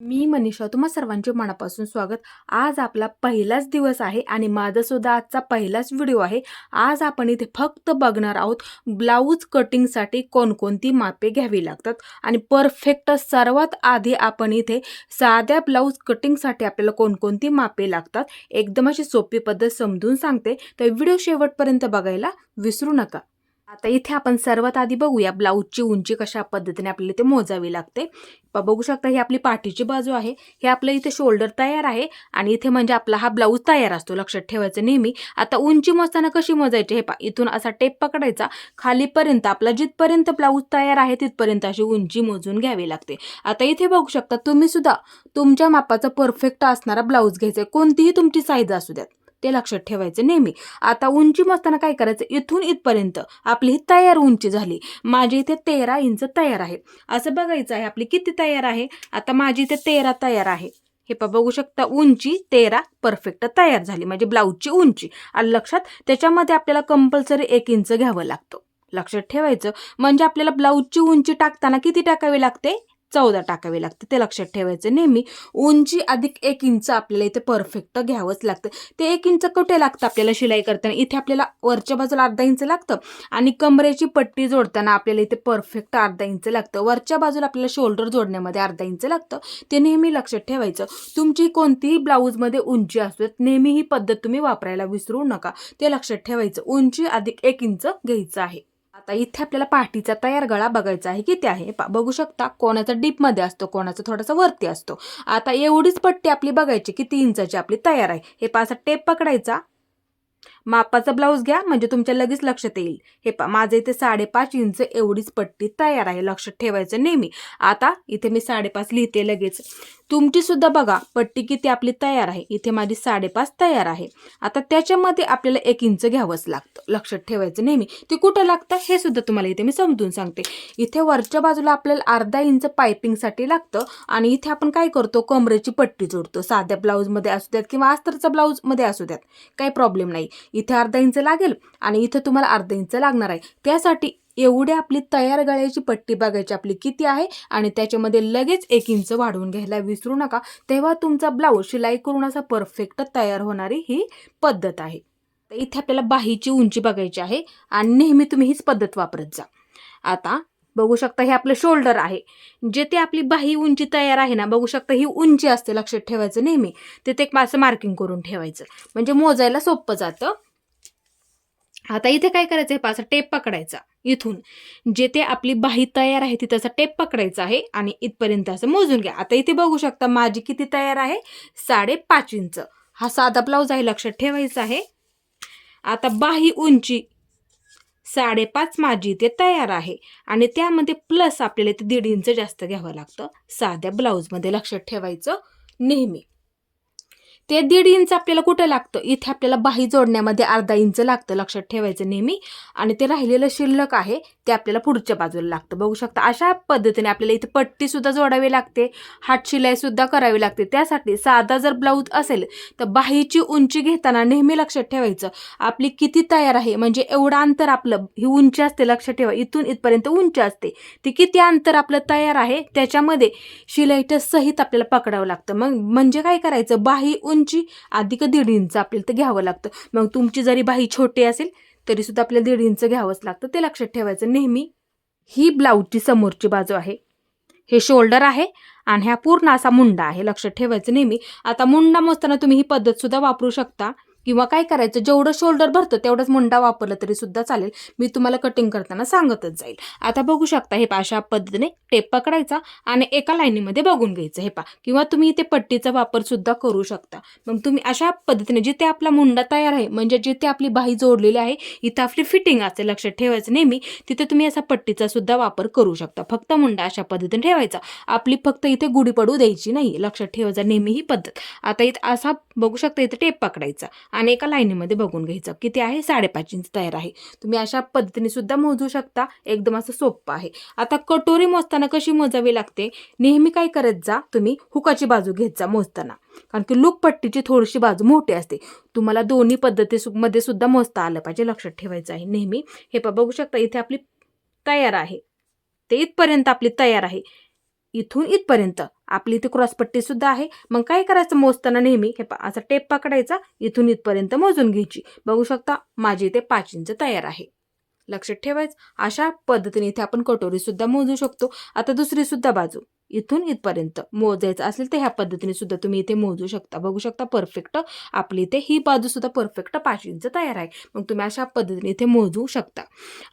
मी मनीषा तुम्हा सर्वांचे मनापासून स्वागत। आज आपला पहिलाच दिवस आहे आणि माझा सुद्धा आजचा पहिलाच व्हिडिओ आहे। आज आपण इथे फक्त बघणार आहोत ब्लाऊज कटिंगसाठी कोणकोणती मापे घ्यावी लागतात आणि परफेक्ट सर्वात आधी आपण इथे साध्या ब्लाऊज कटिंगसाठी आपल्याला कोणकोणती मापे लागतात एकदम अशी सोपी पद्धत समजून सांगते, तर व्हिडिओ शेवटपर्यंत बघायला विसरू नका। आता इथे आपण सर्वात आधी बघूया ब्लाऊजची उंची कशा पद्धतीने आपल्याला इथे मोजावी लागते। बघू शकता ही आपली पाठीची बाजू आहे, हे आपलं इथे शोल्डर तयार आहे आणि इथे म्हणजे आपला हा ब्लाऊज तयार असतो, लक्षात ठेवायचं नेहमी। आता उंची मोजताना कशी मोजायची हे पहा, इथून असा टेप पकडायचा, खालीपर्यंत आपला जिथपर्यंत ब्लाऊज तयार आहे तिथपर्यंत अशी उंची मोजून घ्यावी लागते। आता इथे बघू शकता तुम्ही सुद्धा तुमच्या मापाचा परफेक्ट असणारा ब्लाऊज घ्यायचा, कोणतीही तुमची साईज असू द्यात, ते लक्षात ठेवायचं नेहमी। आता उंची मोजताना काय करायचं, इथून इथपर्यंत आपली ही तयार उंची झाली, माझी इथे 13 इंच तयार आहे, असं बघायचं आहे आपली किती तयार आहे। आता माझी इथे 13 तयार आहे, हे बघू शकता उंची 13 परफेक्ट तयार झाली, म्हणजे ब्लाऊजची उंची आलं लक्षात। त्याच्यामध्ये आपल्याला कंपल्सरी 1 इंच घ्यावं लागतं, लक्षात ठेवायचं। म्हणजे आपल्याला ब्लाऊजची उंची टाकताना किती टाकावी लागते, 14 टाकावे लागते, ते लक्षात ठेवायचं नेहमी। उंची अधिक 1 इंच आपल्याला इथे परफेक्ट घ्यावंच लागतं। ते 1 इंच कुठे लागतं आपल्याला शिलाई करताना, इथे आपल्याला वरच्या बाजूला अर्धा इंच लागतं आणि कमरेची पट्टी जोडताना आपल्याला इथे परफेक्ट अर्धा इंच लागतं, वरच्या बाजूला आपल्याला शोल्डर जोडण्यामध्ये अर्धा इंच लागतं, ते नेहमी लक्षात ठेवायचं। तुमची कोणतीही ब्लाऊजमध्ये उंची असू देत, नेहमी ही पद्धत तुम्ही वापरायला विसरू नका, ते लक्षात ठेवायचं। उंची अधिक 1 इंच घ्यायचं आहे। आता इथे आपल्याला पाठीचा तयार गळा बघायचा आहे, किती आहे बघू शकता, कोणाचा डीप मध्ये असतो, कोणाचा थोडासा वरती असतो। आता एवढीच पट्टी आपली बघायची किती इंचाची आपली तयार आहे, हे पासा टेप पकडायचा, मापाचा ब्लाऊज घ्या म्हणजे तुमच्या लगेच लक्षात येईल। हे पहा माझं इथे 5.5 इंच एवढीच पट्टी तयार आहे, लक्षात ठेवायचं नेहमी। आता इथे मी 5.5 लिहिते लगेच, तुमची सुद्धा बघा पट्टी किती आपली तयार आहे, इथे माझी 5.5 तयार आहे। आता त्याच्यामध्ये आपल्याला 1 इंच घ्यावंच लागतं, लक्षात ठेवायचं नेहमी। ते कुठं लागतं हे सुद्धा तुम्हाला इथे मी समजून सांगते। इथे वरच्या बाजूला आपल्याला अर्धा इंच पायपिंगसाठी लागतं आणि इथे आपण काय करतो, कमरेची पट्टी जोडतो, साध्या ब्लाऊजमध्ये असू द्यात किंवा अस्तरचा ब्लाऊजमध्ये असू द्यात, काही प्रॉब्लेम नाही। इथे अर्धा इंच लागेल आणि इथे तुम्हाला अर्धा इंच लागणार आहे, त्यासाठी एवढी आपली तयार गळ्याची पट्टी बघायची आपली किती आहे आणि त्याच्यामध्ये लगेच 1 इंच वाढवून घ्यायला विसरू नका, तेव्हा तुमचा ब्लाऊज शिलाई करून असा परफेक्ट तयार होणारी ही पद्धत आहे। इथे आपल्याला बाहीची उंची बघायची आहे आणि नेहमी तुम्ही हीच पद्धत वापरत जा। आता बघू शकता हे आपलं शोल्डर आहे, जे ते आपली बाही उंची तयार आहे ना, बघू शकता ही उंची असते, लक्षात ठेवायचं नेहमी। तिथे एक असं मार्किंग करून ठेवायचं म्हणजे मोजायला सोपं जातं। आता इथे काय करायचं, हे पासा टेप पकडायचा, इथून जे ते आपली बाही तयार आहे तिथं टेप पकडायचा आहे आणि इथपर्यंत असं मोजून घ्या। आता इथे बघू शकता माझी किती तयार आहे, 5.5 इंच, हा साधा ब्लाऊज आहे, लक्षात ठेवायचं आहे। आता बाही उंची 5.5 माझी इथे तयार आहे आणि त्यामध्ये प्लस आपल्याला इथे 1.5 इंच जास्त घ्यावं लागतं साध्या ब्लाऊजमध्ये, लक्षात ठेवायचं नेहमी। ते 1.5 इंच आपल्याला कुठे लागतं, इथे आपल्याला बाही जोडण्यामध्ये अर्धा इंच लागतं, लक्षात ठेवायचं नेहमी। आणि ते राहिलेलं शिल्लक आहे ते आपल्याला पुढच्या बाजूला लागतं, बघू शकता। अशा पद्धतीने आपल्याला इथे पट्टी सुद्धा जोडावी लागते, हात शिलाई सुद्धा करावी लागते। त्यासाठी साधा जर ब्लाऊज असेल तर बाहीची उंची घेताना नेहमी लक्षात ठेवायचं आपली किती तयार आहे, म्हणजे एवढं अंतर आपलं ही उंची असते, लक्षात ठेवा, इथून इथपर्यंत उंची असते, ती किती अंतर आपलं तयार आहे त्याच्यामध्ये शिलाईच्या सहित आपल्याला पकडावं लागतं। मग म्हणजे काय करायचं, बाही उंची अधिक 1.5 इंच आपल्याला ते घ्यावं लागतं। मग तुमची जरी बाही छोटी असेल तरी सुद्धा आपल्याला 1.5 इंच घ्यावंच लागतं, ते लक्षात ठेवायचं नेहमी। ही ब्लाऊजची समोरची बाजू आहे, हे शोल्डर आहे आणि हा पूर्ण असा मुंडा आहे, लक्षात ठेवायचं नेहमी। आता मुंडा मोजताना तुम्ही ही पद्धत सुद्धा वापरू शकता किंवा काय करायचं, जेवढं शोल्डर भरतं तेवढंच मुंडा वापरलं तरी सुद्धा चालेल, मी तुम्हाला कटिंग करताना सांगतच जाईल। आता बघू शकता हे अशा पद्धतीने टेप पकडायचा आणि एका लाईनीमध्ये बघून घ्यायचं, हे किंवा तुम्ही इथे पट्टीचा वापर सुद्धा करू शकता। मग तुम्ही अशा पद्धतीने जिथे आपला मुंडा तयार आहे, म्हणजे जिथे आपली बाही जोडलेली आहे, इथं आपली फिटिंग असते, लक्षात ठेवायचं नेहमी, तिथे तुम्ही असा पट्टीचा सुद्धा वापर करू शकता। फक्त मुंडा अशा पद्धतीने ठेवायचा, आपली फक्त इथे गुढी पडू द्यायची नाही, लक्षात ठेवायचं नेहमी ही पद्धत। आता इथे असा बघू शकता इथे टेप पकडायचा आणि एका लाईनीमध्ये बघून घ्यायचं किती आहे, 5.5 इंच तयार आहे। तुम्ही अशा पद्धतीने सुद्धा मोजू शकता, एकदम असं सोपं आहे। आता कटोरी मोजताना कशी मोजावी लागते, नेहमी काय करत जा, तुम्ही हुकाची बाजू घेत जा मोजताना, कारण की लूक पट्टीची थोडीशी बाजू मोठी असते, तुम्हाला दोन्ही पद्धतीमध्ये सुद्धा मोजता आलं पाहिजे, लक्षात ठेवायचं आहे नेहमी। हे बघू शकता इथे आपली तयार आहे, ते इथपर्यंत आपली तयार आहे, इथून इथपर्यंत आपली इथे क्रॉसपट्टी सुद्धा आहे. मग काय करायचं मोजताना नेहमी हे असा टेप पकडायचा, इथून इथपर्यंत मोजून घ्यायची. बघू शकता माझी इथे 5 इंच तयार आहे. लक्षात ठेवायचं. अशा पद्धतीने इथे आपण कटोरी सुद्धा मोजू शकतो. आता दुसरी सुद्धा बाजू इथून इथपर्यंत मोजायचं असेल तर ह्या पद्धतीने सुद्धा तुम्ही इथे मोजू शकता. बघू शकता परफेक्ट आपली इथे ही बाजू सुद्धा परफेक्ट 5 इंच तयार आहे. मग तुम्ही अशा पद्धतीने इथे मोजू शकता.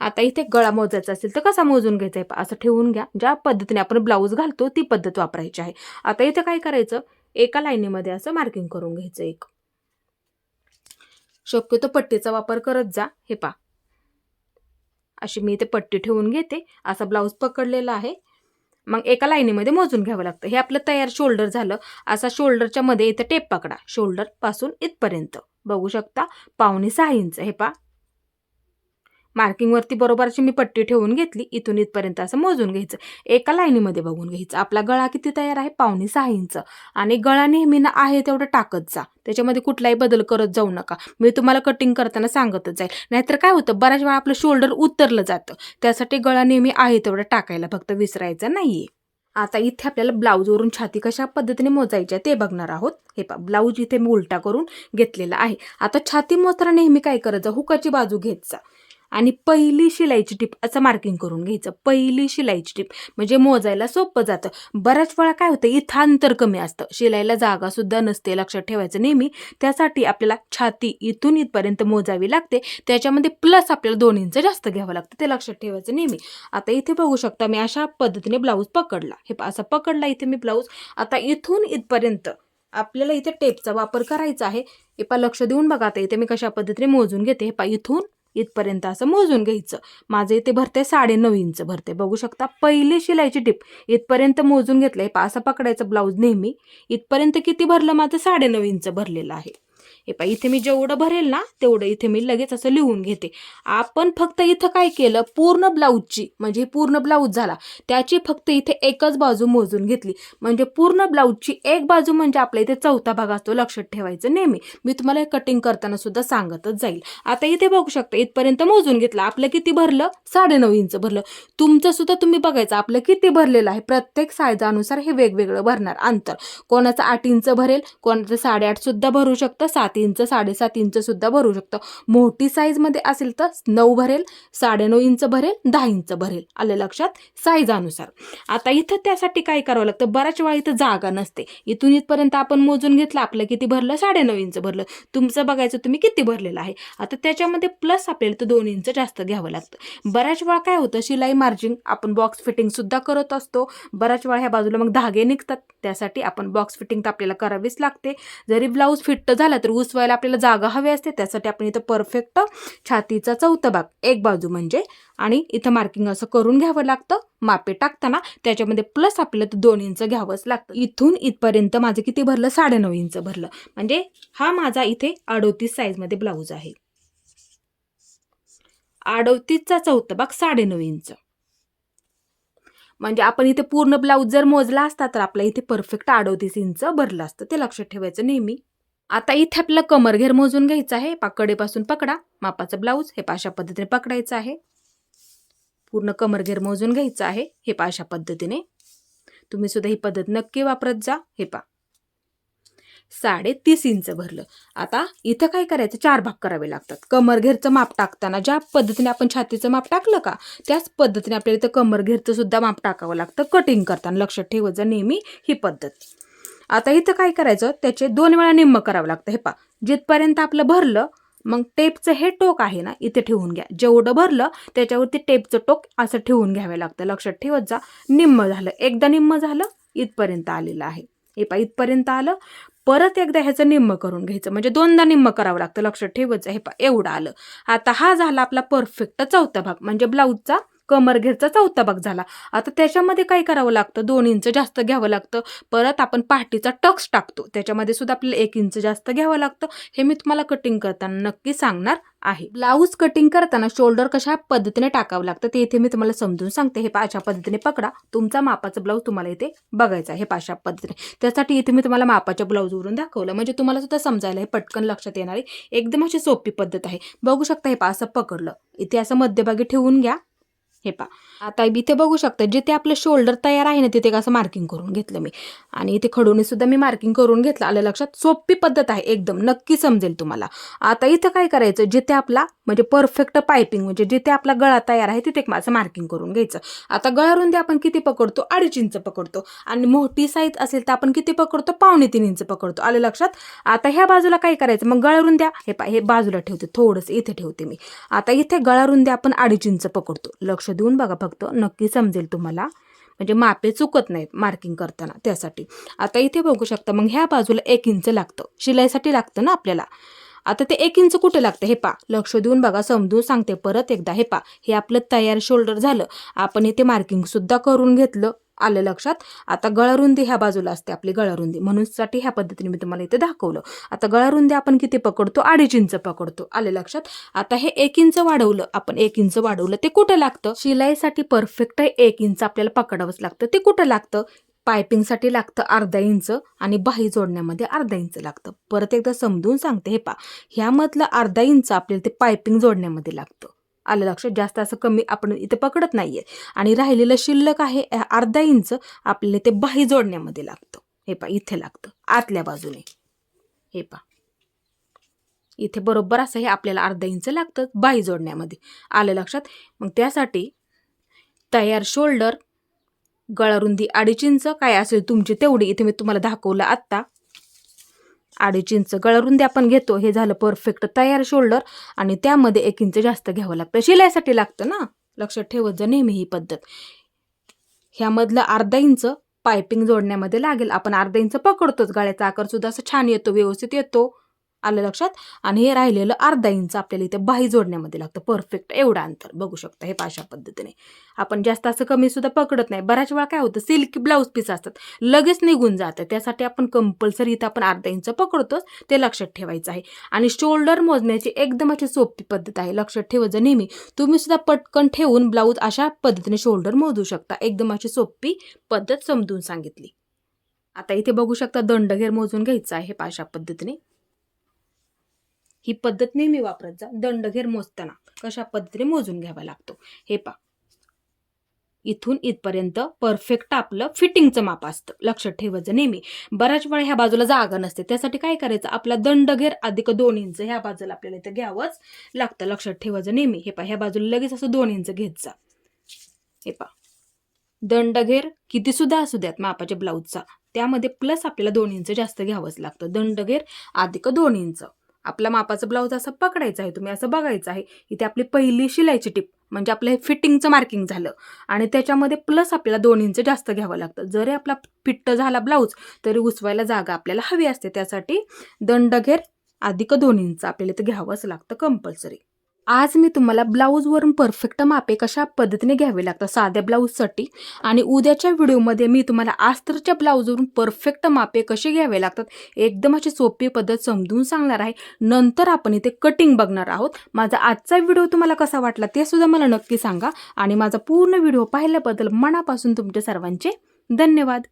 आता इथे गळा मोजायचा असेल तर कसा मोजून घ्यायचा आहे असं ठेवून घ्या. ज्या पद्धतीने आपण ब्लाऊज घालतो ती पद्धत वापरायची आहे. आता इथे काय करायचं, एका लाईनीमध्ये असं मार्किंग करून घ्यायचं. एक शक्यतो पट्टीचा वापर करत जा. हे पहा अशी मी इथे पट्टी ठेवून घेते. असा ब्लाऊज पकडलेला आहे. मग एका लाईनीमध्ये मोजून घ्यावं लागतं. हे आपलं तयार शोल्डर झालं. असा शोल्डरच्या मध्ये इथे टेप पकडा. शोल्डर पासून इथपर्यंत बघू शकता 5.25 इंच. हे पहा मार्किंग वरती बरोबर अशी मी पट्टी ठेवून घेतली. इथून इथपर्यंत असं मोजून घ्यायचं. एका लाईनीमध्ये बघून घ्यायचं. आपला गळा किती तयार आहे 5.25 इंच. आणि गळा नेहमी ना आहे तेवढं टाकत जा. त्याच्यामध्ये कुठलाही बदल करत जाऊ नका. मी तुम्हाला कटिंग करताना सांगतच जाईल. नाहीतर काय होतं बऱ्याच वेळा आपलं शोल्डर उतरलं जातं. त्यासाठी गळा नेहमी आहे तेवढं टाकायला फक्त विसरायचं नाहीये. आता इथे आपल्याला ब्लाऊजवरून छाती कशा पद्धतीने मोजायची आहे ते बघणार आहोत. हे पहा ब्लाऊज इथे मी उलटा करून घेतलेला आहे. आता छाती मोजताना नेहमी काय करायचं, हुकाची बाजू घेत जा आणि पहिली शिलाईची टीप असं मार्किंग करून घ्यायचं. पहिली शिलाईची टीप म्हणजे मोजायला सोपं जातं. बऱ्याच वेळा काय होतं इथं अंतर कमी असतं, शिलाईला जागा सुद्धा नसते. लक्षात ठेवायचं नेहमी. त्यासाठी आपल्याला छाती इथून इथपर्यंत मोजावी लागते. त्याच्यामध्ये प्लस आपल्याला 2 इंच जास्त घ्यावं लागतं. ते लक्षात ठेवायचं नेहमी. आता इथे बघू शकता मी अशा पद्धतीने ब्लाऊज पकडला. हे असा पकडला इथे मी ब्लाऊज. आता इथून इथपर्यंत आपल्याला इथे टेपचा वापर करायचा आहे. हे पहा लक्ष देऊन बघा. आता इथे मी कशा पद्धतीने मोजून घेते. हे पहा इथून इथपर्यंत असं मोजून घ्यायचं. माझं इथे भरते 9.5 इंच भरते. बघू शकता पहिली शिलाईची टीप इथपर्यंत मोजून घेतलंय. असं पकडायचं ब्लाऊज नेहमी. इथपर्यंत किती भरलं माझं 9.5 इंच भरलेलं आहे. हे पहा इथे मी जेवढं भरेल ना तेवढं इथे मी लगेच असं लिहून घेते. आपण फक्त इथं काय केलं, पूर्ण ब्लाऊजची म्हणजे पूर्ण ब्लाऊज झाला त्याची फक्त इथे एकच बाजू मोजून घेतली. म्हणजे पूर्ण ब्लाऊजची एक बाजू म्हणजे आपल्या इथे चौथा भाग असतो. लक्षात ठेवायचं नेहमी. मी तुम्हाला कटिंग करताना सुद्धा सांगतच जाईल. आता इथे बघू शकता इथपर्यंत मोजून घेतलं. आपलं किती भरलं 9.5 इंच भरलं. तुमचं सुद्धा तुम्ही बघायचं आपलं किती भरलेलं आहे. प्रत्येक साईजानुसार हे वेगवेगळं भरणार अंतर. कोणाचं 8 इंच भरेल, कोणाचं 8.5 सुद्धा भरू शकतं, 7 इंच 7.5 इंच सुद्धा भरू शकतं. मोठी साईज मध्ये असेल तर 9 भरेल, 9.5 इंच भरेल, 10 इंच भरेल. आलं लक्षात साईजानुसार. आता इथं त्यासाठी काय करावं लागतं, बऱ्याच वेळा इथं जागा नसते. इथून इथपर्यंत आपण मोजून घेतलं. आपलं किती भरलं 9.5 इंच भरलं. तुमचं बघायचं तुम्ही किती भरलेलं आहे. आता त्याच्यामध्ये प्लस आपल्याला तर 2 इंच जास्त घ्यावं लागतं. बऱ्याच वेळा काय होतं शिलाई मार्जिन आपण बॉक्स फिटिंग सुद्धा करत असतो. बऱ्याच वेळा ह्या बाजूला मग धागे निघतात. त्यासाठी आपण बॉक्स फिटिंग तर आपल्याला करावीच लागते. जरी ब्लाऊज फिट झाला तर उसवायला आपल्याला जागा हवी असते. त्यासाठी आपण इथं परफेक्ट छातीचा चौथा भाग एक बाजू म्हणजे आणि इथं मार्किंग असं करून घ्यावं लागतं. मापे टाकताना त्याच्यामध्ये प्लस आपल्याला 2 इंच घ्यावंच लागतं. इथून इथपर्यंत माझं किती भरलं 9.5 इंच भरलं. म्हणजे हा माझा इथे 38 साईज मध्ये ब्लाऊज आहे. 38चा चौथा भाग 9.5 इंच. म्हणजे आपण इथे पूर्ण ब्लाऊज जर मोजला असता तर आपल्या इथे परफेक्ट 38 इंच भरलं असतं. ते लक्षात ठेवायचं नेहमी. आता इथे आपल्याला कमरघेर मोजून घ्यायचा आहे. कडेपासून पकडा मापाचं ब्लाऊज. हे अशा पद्धतीने पकडायचं आहे. पूर्ण कमरघेर मोजून घ्यायचं आहे. हे अशा पद्धतीने तुम्ही सुद्धा ही पद्धत नक्की वापरत जा. हे 30.5 इंच भरलं. आता इथं काय करायचं 4 भाग करावे लागतात. कमरघेरचं माप टाकताना ज्या पद्धतीने आपण छातीचं माप टाकलं का त्याच पद्धतीने आपल्याला इथं कमरघेरचं सुद्धा माप टाकावं लागतं कटिंग करताना. लक्षात ठेवायचं नेहमी ही पद्धत. आता इथं काय करायचं त्याचे 2 वेळा निम्म करावं लागतं. हे जिथपर्यंत आपलं भरलं मग टेपचं हे टोक आहे ना इथे ठेवून घ्या. जेवढं भरलं त्याच्यावरती टेपचं टोक असं ठेवून घ्यावं लागतं. लक्षात ठेवत जा. निम्म झालं. एकदा निम्म झालं इथपर्यंत आलेलं आहे. हे इथपर्यंत आलं. परत एकदा ह्याचं निम्म करून घ्यायचं म्हणजे 2दा निम्म करावं लागतं. लक्षात ठेवत जा. हे एवढं आलं. आता हा झाला आपला परफेक्ट चौथा भाग म्हणजे ब्लाऊजचा कमरघेरचा चौथा भाग झाला. आता त्याच्यामध्ये काय करावं लागतं 2 इंच जास्त घ्यावं लागतं. परत आपण पाठीचा टक्स टाकतो त्याच्यामध्ये सुद्धा आपल्याला 1 इंच जास्त घ्यावं लागतं. हे मी तुम्हाला कटिंग करताना नक्की सांगणार आहे. ब्लाऊज कटिंग करताना शोल्डर कशा पद्धतीने टाकावं लागतं ते इथे मी तुम्हाला समजून सांगते. हे अशा पद्धतीने पकडा. तुमचा मापाचं ब्लाऊज तुम्हाला इथे बघायचं आहे. हे अशा पद्धतीने. त्यासाठी इथे मी तुम्हाला मापाच्या ब्लाऊजवरून दाखवलं म्हणजे तुम्हाला सुद्धा समजायला हे पटकन लक्षात येणारी एकदम अशी सोपी पद्धत आहे. बघू शकता. हे असं पकडलं इथे असं मध्यभागी ठेवून घ्या. हे पहा आता इथे बघू शकता जिथे आपलं शोल्डर तयार आहे ना तिथे कसं मार्किंग करून घेतलं मी आणि इथे खडूने सुद्धा मी मार्किंग करून घेतलं. आलं लक्षात? सोपी पद्धत आहे एकदम, नक्की समजेल तुम्हाला. आता इथं काय करायचं, जिथे आपला म्हणजे परफेक्ट पायपिंग म्हणजे जिथे आपला गळा तयार आहे तिथे माझं मार्किंग करून घ्यायचं. आता गळा रुंदी आपण किती पकडतो, 2.5 इंच पकडतो आणि मोठी साईज असेल तर आपण किती पकडतो, 2.25 इंच पकडतो. आलं लक्षात? आता ह्या बाजूला काय करायचं, मग गळा रुंद्या हे बाजूला ठेवते, थोडंसं इथे ठेवते मी. आता इथे गळा रुंदी आपण 2.5 इंच पकडतो. लक्ष देऊन बघा फक्त, नक्की समजेल तुम्हाला, म्हणजे मापे चुकत नाहीत मार्किंग करताना त्यासाठी. आता इथे बघू शकता मग ह्या बाजूला 1 इंच लागतं, शिलाईसाठी लागतं ना आपल्याला. आता ते 1 इंच कुठे लागतं हे पा, लक्ष देऊन बघा, समजून सांगते परत एकदा. हे पा, हे आपलं तयार शोल्डर झालं. आपण इथे मार्किंग सुद्धा करून घेतलं. आलं लक्षात? आता गळारुंदी ह्या बाजूला असते आपली गळारुंदी, म्हणून साठी ह्या पद्धतीने मी तुम्हाला इथे दाखवलं. आता गळारुंदी आपण किती पकडतो, 2.5 इंच पकडतो. आलं लक्षात? आता हे 1 इंच वाढवलं आपण, 1 इंच वाढवलं, ते कुठं लागतं, शिलाईसाठी परफेक्ट 1 इंच आपल्याला पकडावंच लागतं. ते कुठं लागतं, पायपिंगसाठी लागतं 1/2 इंच आणि बाही जोडण्यामध्ये 1/2 इंच लागतं. परत एकदा समजून सांगते. हे पा, ह्यामधलं 1/2 इंच आपल्याला ते पायपिंग जोडण्यामध्ये लागतं. आलं लक्षात? जास्त असं कमी आपण इथे पकडत नाहीये आणि राहिलेलं शिल्लक आहे 1/2 इंच आपल्याला ते बाही जोडण्यामध्ये लागतं. हे पा, इथे लागतं आतल्या बाजूने. हे पा, इथे बरोबर असं हे आपल्याला 1/2 इंच लागतं बाही जोडण्यामध्ये. आलं लक्षात? मग त्यासाठी तयार शोल्डर, गळारुंदी 2.5 इंच काय असेल तुमची तेवढी, इथे मी तुम्हाला दाखवलं आत्ता 2.5 इंच गळारुंदी आपण घेतो. हे झालं परफेक्ट तयार शोल्डर आणि त्यामध्ये 1 इंच जास्त घ्यावं लागतं, शिलाईसाठी लागतं ना. लक्षात ठेवत जा नेहमी ही पद्धत. ह्यामधलं 1/2 इंच पायपिंग जोडण्यामध्ये लागेल. आपण 1/2 इंच पकडतोच, गळ्याचा आकार सुद्धा असं छान येतो, व्यवस्थित येतो. आलं लक्षात? आणि हे राहिलेलं 1/2 इंच आपल्याला इथे बाही जोडण्यामध्ये लागतं, परफेक्ट एवढं अंतर. बघू शकता हे अशा पद्धतीने. आपण जास्त असं कमी सुद्धा पकडत नाही. बऱ्याच वेळा काय होतं, सिल्की ब्लाऊज पीस असतात, लगेच निघून जातं. त्यासाठी आपण कंपल्सरी इथं आपण 1/2 इंच पकडतोच, ते लक्षात ठेवायचं आहे. आणि शोल्डर मोजण्याची एकदम अशी सोपी पद्धत आहे, लक्षात ठेवायचं नेहमी. तुम्ही सुद्धा पटकन ठेवून ब्लाऊज अशा पद्धतीने शोल्डर मोजू शकता. एकदम अशी सोपी पद्धत समजून सांगितली. आता इथे बघू शकता दंडघेर मोजून घ्यायचा आहे अशा पद्धतीने. ही पद्धत नेहमी वापरत जा. दंडघेर मोजताना कशा पद्धतीने मोजून घ्यावा लागतो. हे पा, इथून इथपर्यंत परफेक्ट आपलं फिटिंगचं माप असतं, लक्षात ठेवायचं नेहमी. बऱ्याच वेळा ह्या बाजूला जागा नसते, त्यासाठी काय करायचं, आपला दंडघेर अधिक 2 इंच ह्या बाजूला आपल्याला इथं घ्यावंच लागतं, लक्षात ठेवायचं नेहमी. हे पा, ह्या बाजूला लगेच असं 2 इंच घेत जा. हे पा, दंडघेर किती सुद्धा असू द्यात मापाच्या ब्लाऊजचा, त्यामध्ये प्लस आपल्याला 2 इंच जास्त घ्यावंच लागतं. दंडघेर अधिक 2 इंच आपला मापाचं ब्लाऊज असं पकडायचं आहे, तुम्ही असं बघायचं आहे. इथे आपली पहिली शिलाईची टिप म्हणजे आपलं हे फिटिंगचं मार्किंग झालं आणि त्याच्यामध्ये प्लस आपल्याला 2 इंच जास्त घ्यावं लागतं. जरी आपला फिट्ट झाला ब्लाऊज तरी उसवायला जागा आपल्याला हवी असते, त्यासाठी दंडघेर अधिक 2 इंच आपल्याला इथं घ्यावंच लागतं कंपल्सरी. आज मी तुम्हाला ब्लाऊजवरून परफेक्ट मापे कशा पद्धतीने घ्यावे लागतात साध्या ब्लाऊजसाठी आणि उद्याच्या व्हिडिओमध्ये मी तुम्हाला अस्तरच्या ब्लाऊजवरून परफेक्ट मापे कसे घ्यावे लागतात एकदम अशी सोपी पद्धत समजून सांगणार आहे. नंतर आपण इथे कटिंग बघणार आहोत. माझा आजचा व्हिडिओ तुम्हाला कसा वाटला ते सुद्धा मला नक्की सांगा आणि माझा पूर्ण व्हिडिओ पाहिल्याबद्दल मनापासून तुमच्या सर्वांचे धन्यवाद.